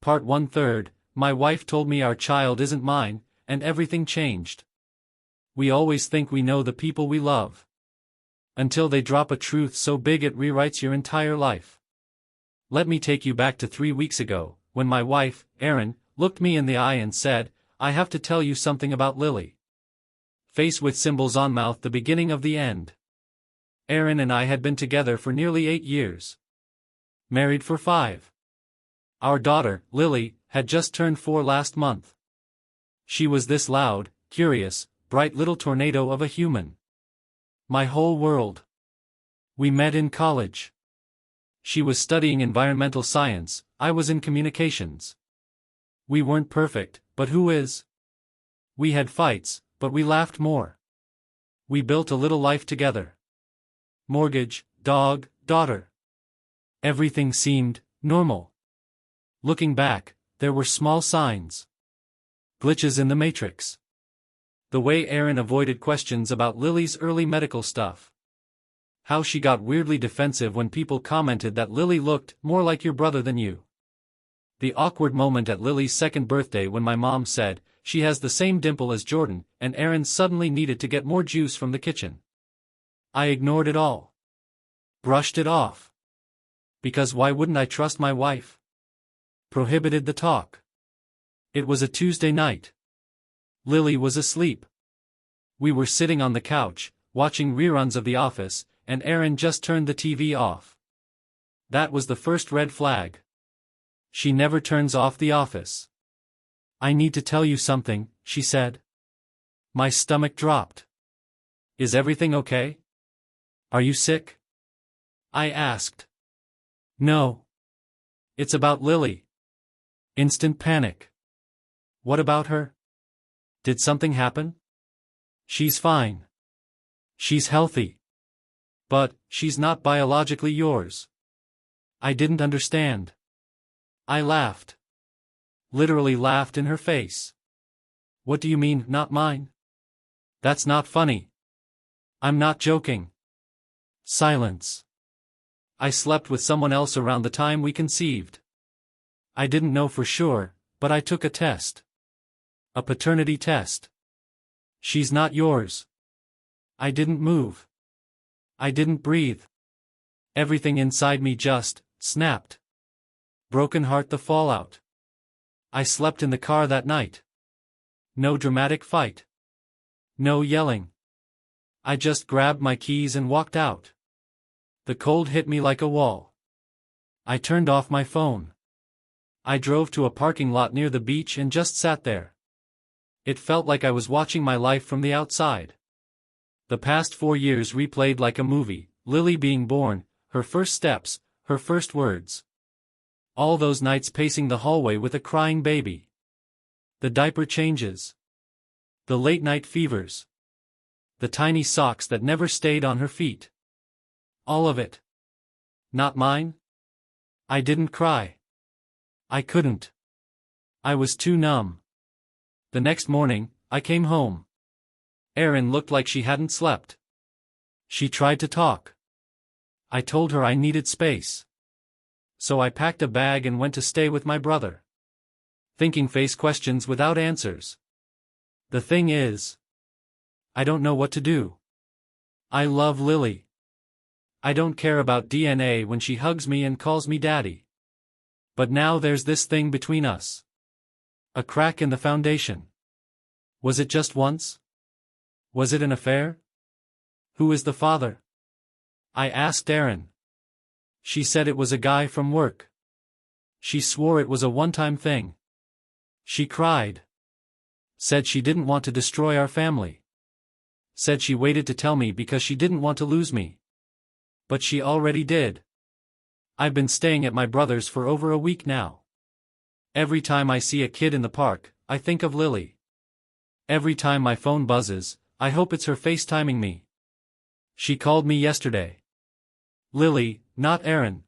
Part 1/3. My wife told me our child isn't mine, and everything changed. We always think we know the people we love. Until they drop a truth so big it rewrites your entire life. Let me take you back to 3 weeks ago, when my wife, Erin, looked me in the eye and said, "I have to tell you something about Lily." Face with symbols on mouth, the beginning of the end. Erin and I had been together for nearly 8 years. Married for 5. Our daughter, Lily, had just turned 4 last month. She was this loud, curious, bright little tornado of a human. My whole world. We met in college. She was studying environmental science, I was in communications. We weren't perfect, but who is? We had fights, but we laughed more. We built a little life together. Mortgage, dog, daughter. Everything seemed normal. Looking back, there were small signs. Glitches in the matrix. The way Erin avoided questions about Lily's early medical stuff. How she got weirdly defensive when people commented that Lily looked more like your brother than you. The awkward moment at Lily's 2nd birthday when my mom said, "She has the same dimple as Jordan," and Erin suddenly needed to get more juice from the kitchen. I ignored it all. Brushed it off. Because why wouldn't I trust my wife? Prohibited the talk. It was a Tuesday night. Lily was asleep. We were sitting on the couch, watching reruns of The Office, and Erin just turned the TV off. That was the first red flag. She never turns off The Office. "I need to tell you something," she said. My stomach dropped. "Is everything okay? Are you sick?" I asked. "No. It's about Lily." Instant panic. "What about her? Did something happen?" "She's fine. She's healthy. But, she's not biologically yours." I didn't understand. I laughed. Literally laughed in her face. "What do you mean, not mine? That's not funny. I'm not joking." Silence. "I slept with someone else around the time we conceived. I didn't know for sure, but I took a test. A paternity test. She's not yours." I didn't move. I didn't breathe. Everything inside me just snapped. Broken heart, the fallout. I slept in the car that night. No dramatic fight. No yelling. I just grabbed my keys and walked out. The cold hit me like a wall. I turned off my phone. I drove to a parking lot near the beach and just sat there. It felt like I was watching my life from the outside. The past 4 years replayed like a movie, Lily being born, her first steps, her first words. All those nights pacing the hallway with a crying baby. The diaper changes. The late-night fevers. The tiny socks that never stayed on her feet. All of it. Not mine? I didn't cry. I couldn't. I was too numb. The next morning, I came home. Erin looked like she hadn't slept. She tried to talk. I told her I needed space. So I packed a bag and went to stay with my brother. Thinking face questions without answers. The thing is, I don't know what to do. I love Lily. I don't care about DNA when she hugs me and calls me daddy. But now there's this thing between us. A crack in the foundation. Was it just once? Was it an affair? Who is the father? I asked Erin. She said it was a guy from work. She swore it was a one-time thing. She cried. Said she didn't want to destroy our family. Said she waited to tell me because she didn't want to lose me. But she already did. I've been staying at my brother's for over a week now. Every time I see a kid in the park, I think of Lily. Every time my phone buzzes, I hope it's her FaceTiming me. She called me yesterday. Lily, not Erin.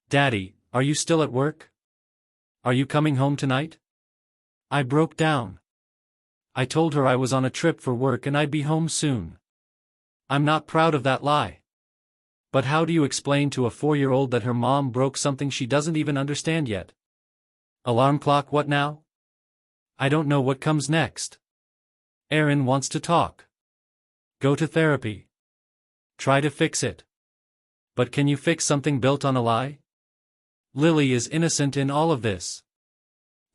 "Daddy, are you still at work? Are you coming home tonight?" I broke down. I told her I was on a trip for work and I'd be home soon. I'm not proud of that lie. But how do you explain to a 4-year-old that her mom broke something she doesn't even understand yet? Alarm clock, what now? I don't know what comes next. Aaron wants to talk. Go to therapy. Try to fix it. But can you fix something built on a lie? Lily is innocent in all of this.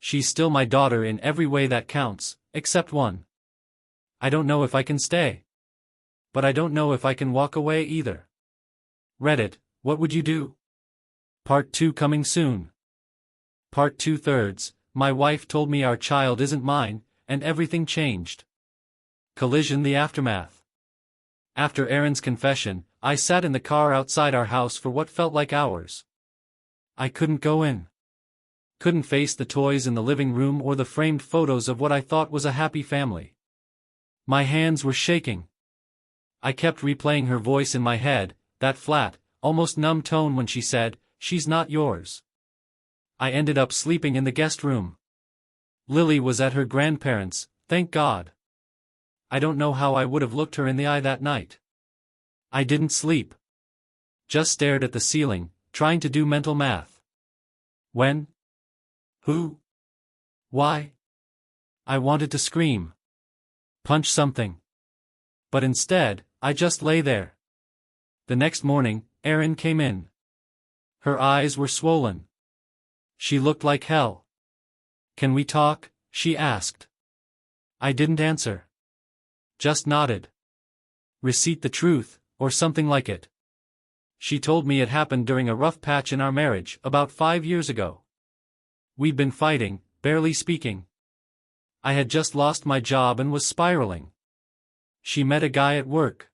She's still my daughter in every way that counts, except one. I don't know if I can stay. But I don't know if I can walk away either. Reddit, what would you do? Part 2 coming soon. Part 2/3, my wife told me our child isn't mine, and everything changed. Collision, the aftermath. After Aaron's confession, I sat in the car outside our house for what felt like hours. I couldn't go in. Couldn't face the toys in the living room or the framed photos of what I thought was a happy family. My hands were shaking. I kept replaying her voice in my head, that flat, almost numb tone when she said, "She's not yours." I ended up sleeping in the guest room. Lily was at her grandparents', thank God. I don't know how I would have looked her in the eye that night. I didn't sleep. Just stared at the ceiling, trying to do mental math. When? Who? Why? I wanted to scream. Punch something. But instead, I just lay there. The next morning, Erin came in. Her eyes were swollen. She looked like hell. "Can we talk?" she asked. I didn't answer. Just nodded. "Receipt the truth," or something like it. She told me it happened during a rough patch in our marriage, about 5 years ago. We'd been fighting, barely speaking. I had just lost my job and was spiraling. She met a guy at work.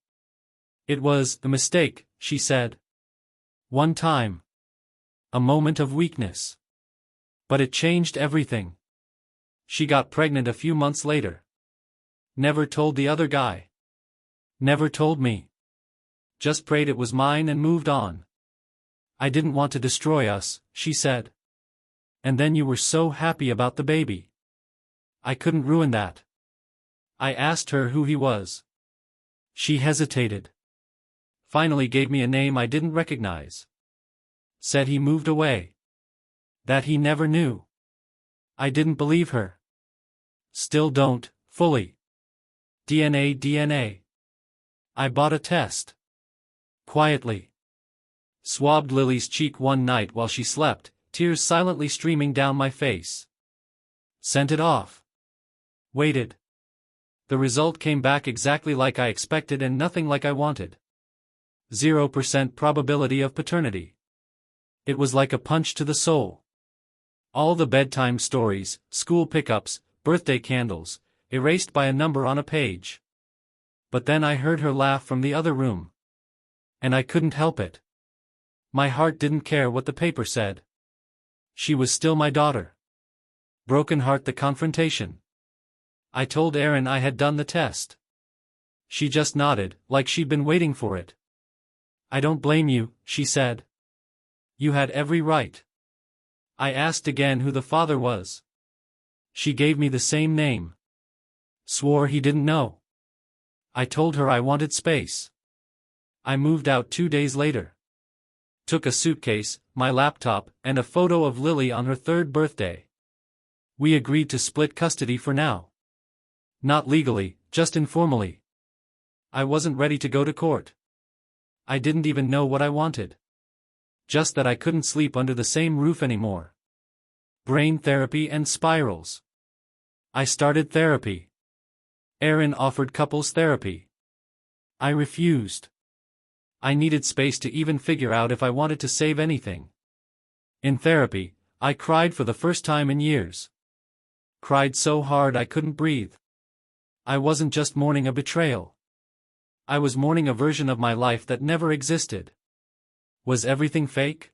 It was a mistake, she said. One time. A moment of weakness. But it changed everything. She got pregnant a few months later. Never told the other guy. Never told me. Just prayed it was mine and moved on. "I didn't want to destroy us," she said. "And then you were so happy about the baby. I couldn't ruin that." I asked her who he was. She hesitated. Finally gave me a name I didn't recognize. Said he moved away. That he never knew. I didn't believe her. Still don't, fully. DNA. I bought a test. Quietly. Swabbed Lily's cheek one night while she slept, tears silently streaming down my face. Sent it off. Waited. The result came back exactly like I expected and nothing like I wanted. 0% probability of paternity. It was like a punch to the soul. All the bedtime stories, school pickups, birthday candles, erased by a number on a page. But then I heard her laugh from the other room. And I couldn't help it. My heart didn't care what the paper said. She was still my daughter. Broken heart, the confrontation. I told Erin I had done the test. She just nodded, like she'd been waiting for it. "I don't blame you," she said. "You had every right." I asked again who the father was. She gave me the same name. Swore he didn't know. I told her I wanted space. I moved out 2 days later. Took a suitcase, my laptop, and a photo of Lily on her 3rd birthday. We agreed to split custody for now. Not legally, just informally. I wasn't ready to go to court. I didn't even know what I wanted. Just that I couldn't sleep under the same roof anymore. Brain therapy and spirals. I started therapy. Erin offered couples therapy. I refused. I needed space to even figure out if I wanted to save anything. In therapy, I cried for the first time in years. Cried so hard I couldn't breathe. I wasn't just mourning a betrayal. I was mourning a version of my life that never existed. Was everything fake?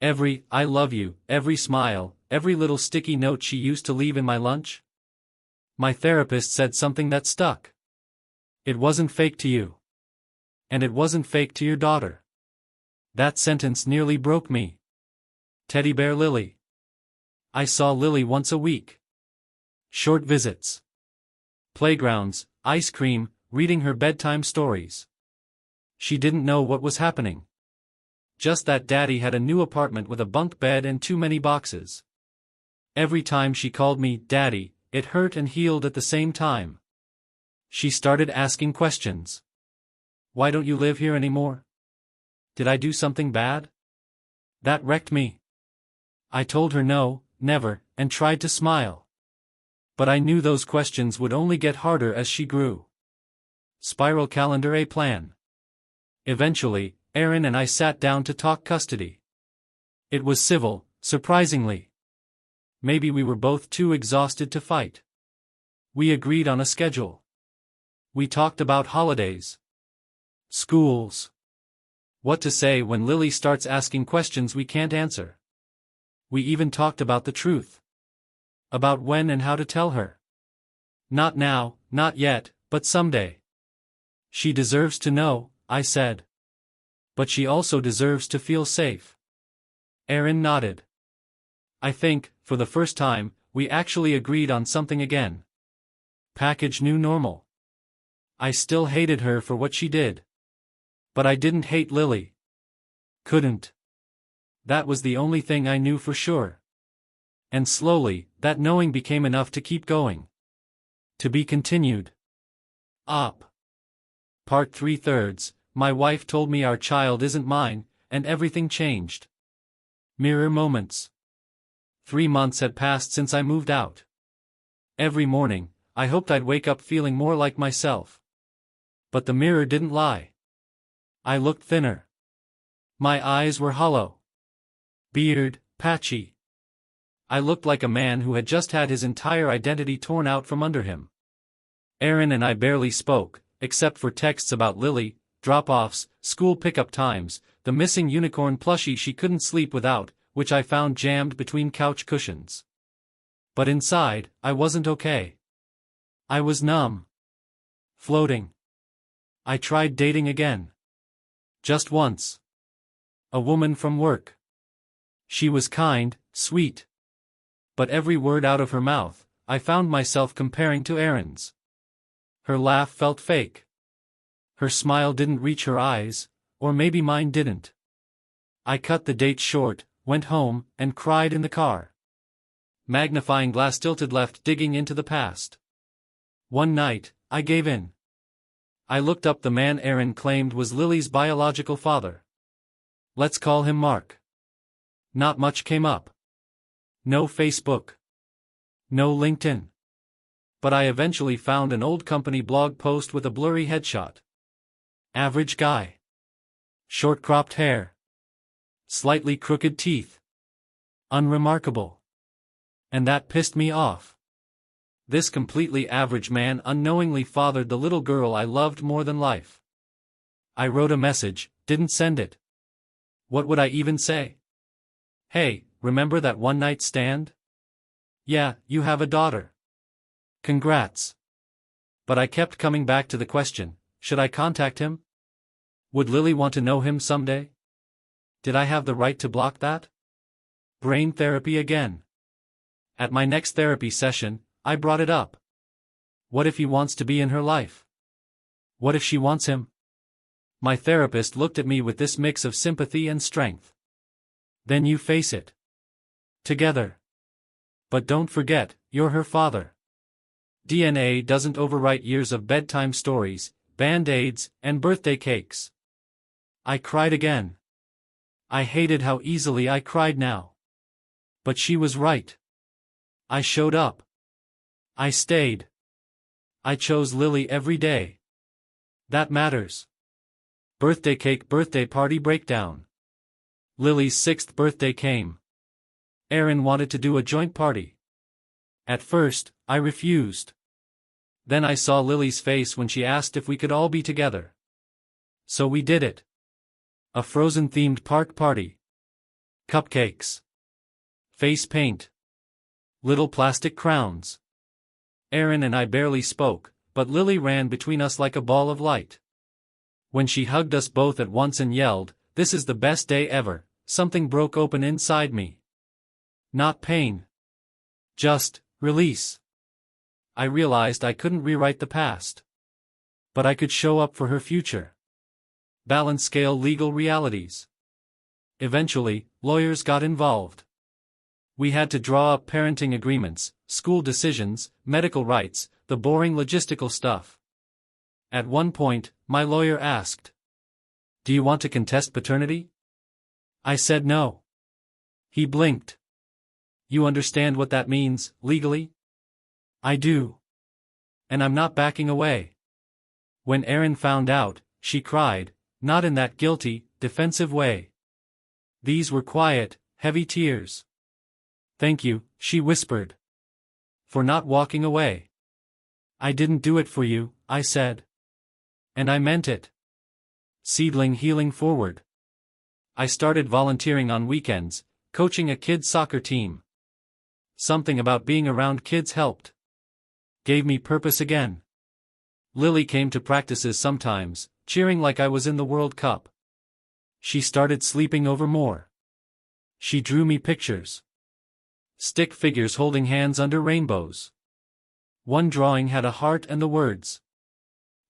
Every "I love you," every smile, every little sticky note she used to leave in my lunch? My therapist said something that stuck. It wasn't fake to you. And it wasn't fake to your daughter. That sentence nearly broke me. Teddy bear Lily. I saw Lily once a week. Short visits. Playgrounds, ice cream, reading her bedtime stories. She didn't know what was happening. Just that Daddy had a new apartment with a bunk bed and too many boxes. Every time she called me Daddy, it hurt and healed at the same time. She started asking questions. Why don't you live here anymore? Did I do something bad? That wrecked me. I told her no, never, and tried to smile. But I knew those questions would only get harder as she grew. Spiral calendar A plan. Eventually, Erin and I sat down to talk custody. It was civil, surprisingly. Maybe we were both too exhausted to fight. We agreed on a schedule. We talked about holidays. Schools. What to say when Lily starts asking questions we can't answer. We even talked about the truth. About when and how to tell her. Not now, not yet, but someday. She deserves to know, I said. But she also deserves to feel safe. Erin nodded. I think, for the first time, we actually agreed on something again. Package new normal. I still hated her for what she did. But I didn't hate Lily. Couldn't. That was the only thing I knew for sure. And slowly, that knowing became enough to keep going. To be continued. Op. Part 3/3. My wife told me our child isn't mine, and everything changed. Mirror moments. 3 months had passed since I moved out. Every morning, I hoped I'd wake up feeling more like myself. But the mirror didn't lie. I looked thinner. My eyes were hollow. Beard, patchy. I looked like a man who had just had his entire identity torn out from under him. Erin and I barely spoke, except for texts about Lily, drop-offs, school pickup times, the missing unicorn plushie she couldn't sleep without, which I found jammed between couch cushions. But inside, I wasn't okay. I was numb. Floating. I tried dating again. Just once. A woman from work. She was kind, sweet. But every word out of her mouth, I found myself comparing to Erin's. Her laugh felt fake. Her smile didn't reach her eyes, or maybe mine didn't. I cut the date short, went home, and cried in the car. Magnifying glass tilted left digging into the past. One night, I gave in. I looked up the man Erin claimed was Lily's biological father. Let's call him Mark. Not much came up. No Facebook. No LinkedIn. But I eventually found an old company blog post with a blurry headshot. Average guy. Short cropped hair. Slightly crooked teeth. Unremarkable. And that pissed me off. This completely average man unknowingly fathered the little girl I loved more than life. I wrote a message, didn't send it. What would I even say? Hey, remember that one-night stand? Yeah, you have a daughter. Congrats. But I kept coming back to the question, should I contact him? Would Lily want to know him someday? Did I have the right to block that? Brain therapy again. At my next therapy session, I brought it up. What if he wants to be in her life? What if she wants him? My therapist looked at me with this mix of sympathy and strength. Then you face it. Together. But don't forget, you're her father. DNA doesn't overwrite years of bedtime stories, band-aids, and birthday cakes. I cried again. I hated how easily I cried now. But she was right. I showed up. I stayed. I chose Lily every day. That matters. Birthday cake birthday party breakdown. Lily's 6th birthday came. Erin wanted to do a joint party. At first, I refused. Then I saw Lily's face when she asked if we could all be together. So we did it. A Frozen-themed park party. Cupcakes. Face paint. Little plastic crowns. Erin and I barely spoke, but Lily ran between us like a ball of light. When she hugged us both at once and yelled, "This is the best day ever," something broke open inside me. Not pain. Just release. I realized I couldn't rewrite the past. But I could show up for her future. Balance scale legal realities. Eventually, lawyers got involved. We had to draw up parenting agreements, school decisions, medical rights, the boring logistical stuff. At one point, my lawyer asked, "Do you want to contest paternity?" I said no. He blinked. "You understand what that means, legally?" "I do. And I'm not backing away." When Erin found out, she cried, not in that guilty, defensive way. These were quiet, heavy tears. "Thank you," she whispered. "For not walking away." "I didn't do it for you," I said. And I meant it. Seedling healing forward. I started volunteering on weekends, coaching a kids' soccer team. Something about being around kids helped. Gave me purpose again. Lily came to practices sometimes, cheering like I was in the World Cup. She started sleeping over more. She drew me pictures. Stick figures holding hands under rainbows. One drawing had a heart and the words,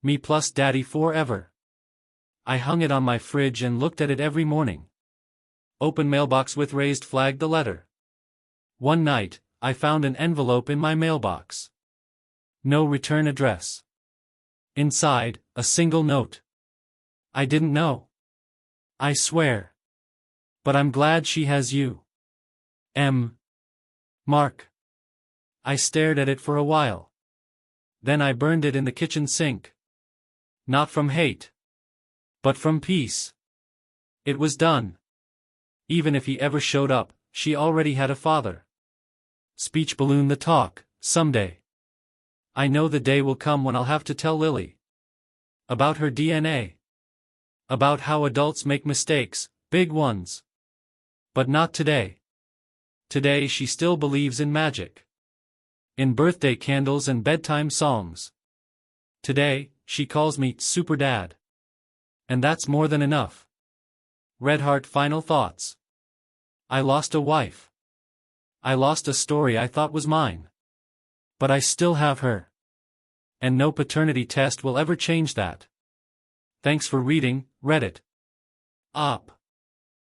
"Me plus Daddy forever." I hung it on my fridge and looked at it every morning. Open mailbox with raised flag the letter. One night, I found an envelope in my mailbox. No return address. Inside, a single note. I didn't know. I swear. But I'm glad she has you. M. Mark. I stared at it for a while. Then I burned it in the kitchen sink. Not from hate. But from peace. It was done. Even if he ever showed up, she already had a father. Speech balloon the talk, someday. I know the day will come when I'll have to tell Lily. About her DNA. About how adults make mistakes, big ones. But not today. Today she still believes in magic. In birthday candles and bedtime songs. Today, she calls me Super Dad. And that's more than enough. Redheart final thoughts. I lost a wife. I lost a story I thought was mine. But I still have her. And no paternity test will ever change that. Thanks for reading, Reddit. Op.